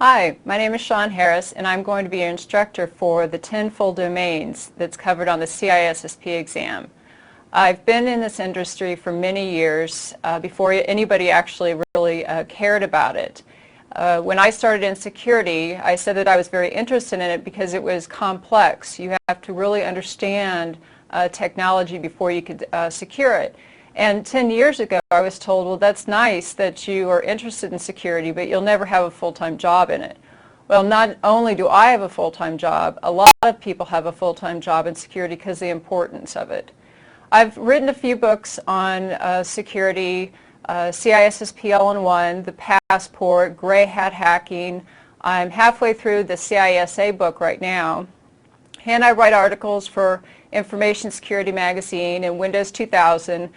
Hi, my name is Sean Harris, and I'm going to be your instructor for the 10 full domains that's covered on the CISSP exam. I've been in this industry for many years before anybody actually really cared about it. When I started in security, I said that I was very interested in it because it was complex. You have to really understand technology before you could secure it. And 10 years ago, I was told, well, that's nice that you are interested in security, but you'll never have a full-time job in it. Well, not only do I have a full-time job, a lot of people have a full-time job in security because of the importance of it. I've written a few books on security, CISSP All-in-One, The Passport, Gray Hat Hacking. I'm halfway through the CISA book right now. And I write articles for Information Security Magazine and Windows 2000.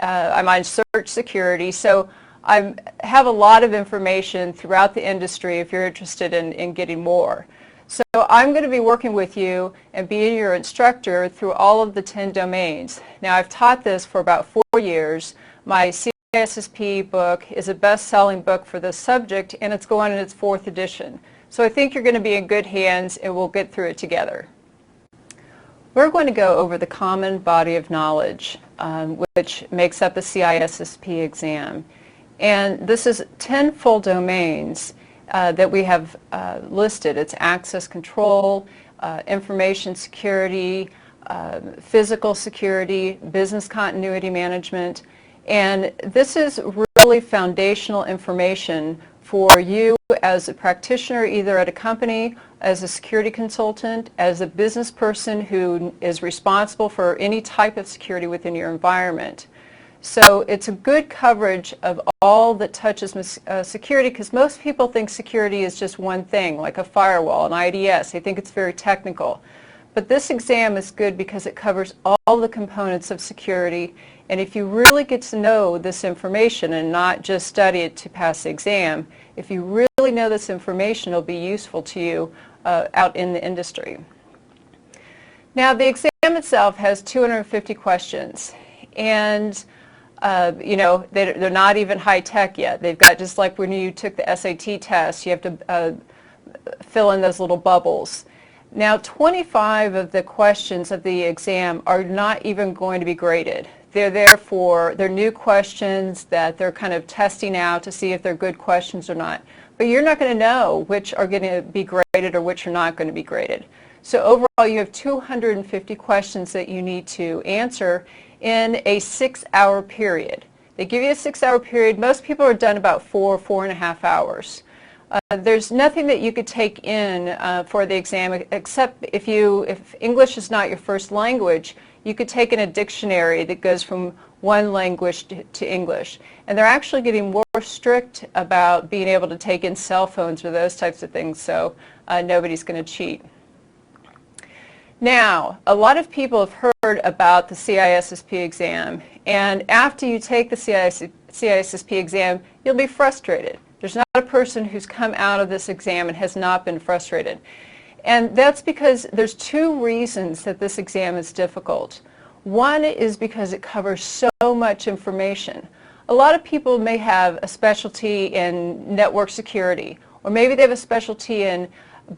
I'm on Search Security, so I have a lot of information throughout the industry if you're interested in getting more. So I'm going to be working with you and being your instructor through all of the 10 domains. Now, I've taught this for about 4 years. My CISSP book is a best-selling book for this subject, and it's going in its 4th edition. So I think you're going to be in good hands, and we'll get through it together. We're going to go over the common body of knowledge, which makes up the CISSP exam. And this is 10 full domains that we have listed. It's access control, information security, physical security, business continuity management. And this is really foundational information for you as a practitioner, either at a company, as a security consultant, as a business person who is responsible for any type of security within your environment. So it's a good coverage of all that touches security, because most people think security is just one thing, like a firewall, an IDS. They think it's very technical. But this exam is good because it covers all the components of security, and if you really get to know this information and not just study it to pass the exam, if you really know this information, it'll be useful to you out in the industry. Now, the exam itself has 250 questions, and you know, they're not even high-tech yet. They've got, just like when you took the SAT test, you have to fill in those little bubbles. Now, 25 of the questions of the exam are not even going to be graded. They're new questions that they're kind of testing out to see if they're good questions or not. But you're not going to know which are going to be graded or which are not going to be graded. So overall, you have 250 questions that you need to answer in a 6-hour period. They give you a 6-hour period. Most people are done about 4.5 hours. There's nothing that you could take in for the exam except if English is not your first language, you could take in a dictionary that goes from one language to English. And they're actually getting more strict about being able to take in cell phones or those types of things, so nobody's going to cheat. Now, a lot of people have heard about the CISSP exam, and after you take the CISSP exam, you'll be frustrated. There's not a person who's come out of this exam and has not been frustrated. And that's because there's 2 reasons that this exam is difficult. One is because it covers so much information. A lot of people may have a specialty in network security, or maybe they have a specialty in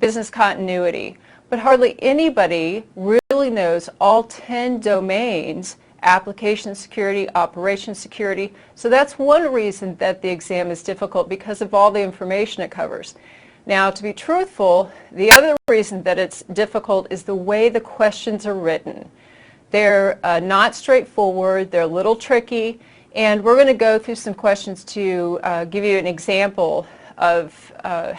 business continuity, but hardly anybody really knows all 10 domains: application security, operation security. So that's one reason that the exam is difficult, because of all the information it covers. Now, to be truthful, the other reason that it's difficult is the way the questions are written. They're not straightforward, they're a little tricky, and we're going to go through some questions to give you an example of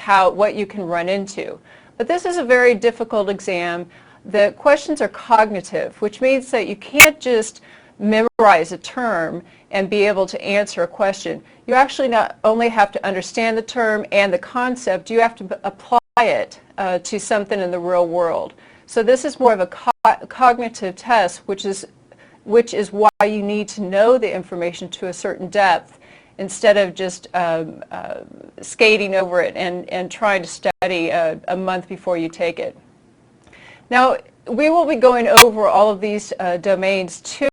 what you can run into. But this is a very difficult exam. The questions are cognitive, which means that you can't just memorize a term and be able to answer a question. You actually not only have to understand the term and the concept, you have to apply it to something in the real world. So this is more of a cognitive test, which is why you need to know the information to a certain depth instead of just skating over it and trying to study a month before you take it. Now, we will be going over all of these domains to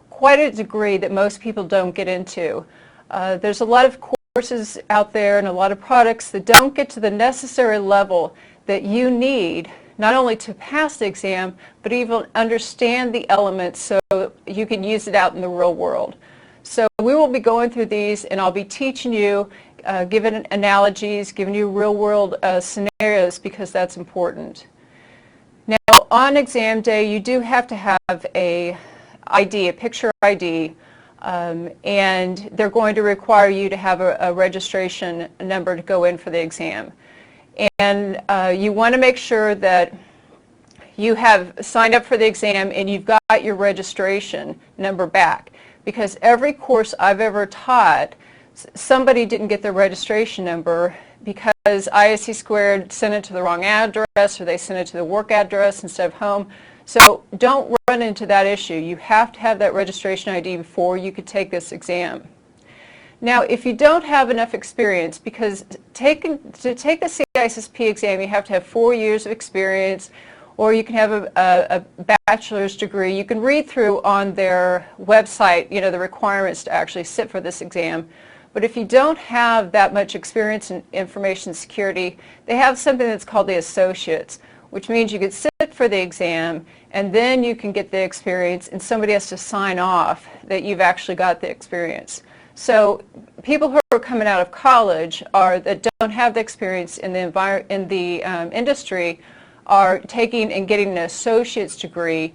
quite a degree that most people don't get into. There's a lot of core courses out there and a lot of products that don't get to the necessary level that you need not only to pass the exam, but even understand the elements so you can use it out in the real world. So we will be going through these, and I'll be teaching you, giving analogies, giving you real world scenarios, because that's important. Now, on exam day, you do have to have a ID, a picture ID, and they're going to require you to have a registration number to go in for the exam. And you want to make sure that you have signed up for the exam and you've got your registration number back. Because every course I've ever taught, somebody didn't get their registration number because ISC Squared sent it to the wrong address, or they sent it to the work address instead of home. So don't run into that issue. You have to have that registration ID before you could take this exam. Now, if you don't have enough experience, because to take the CISSP exam, you have to have 4 years of experience, or you can have a bachelor's degree. You can read through on their website, the requirements to actually sit for this exam. But if you don't have that much experience in information security, they have something that's called the associates, which means you could sit for the exam and then you can get the experience, and somebody has to sign off that you've actually got the experience. So people who are coming out of college that don't have the experience in the industry are taking and getting an associate's degree.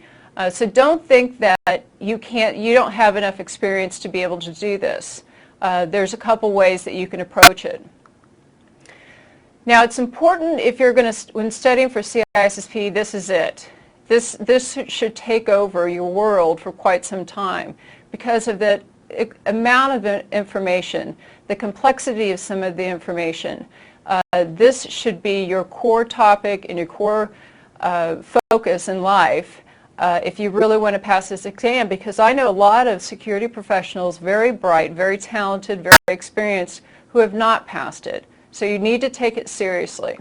So don't think that you don't have enough experience to be able to do this. There's a couple ways that you can approach it. Now, it's important if you're going to, when studying for CISSP, this is it. This should take over your world for quite some time because of the amount of information, the complexity of some of the information. This should be your core topic and your core focus in life if you really want to pass this exam, because I know a lot of security professionals, very bright, very talented, very experienced, who have not passed it. So you need to take it seriously.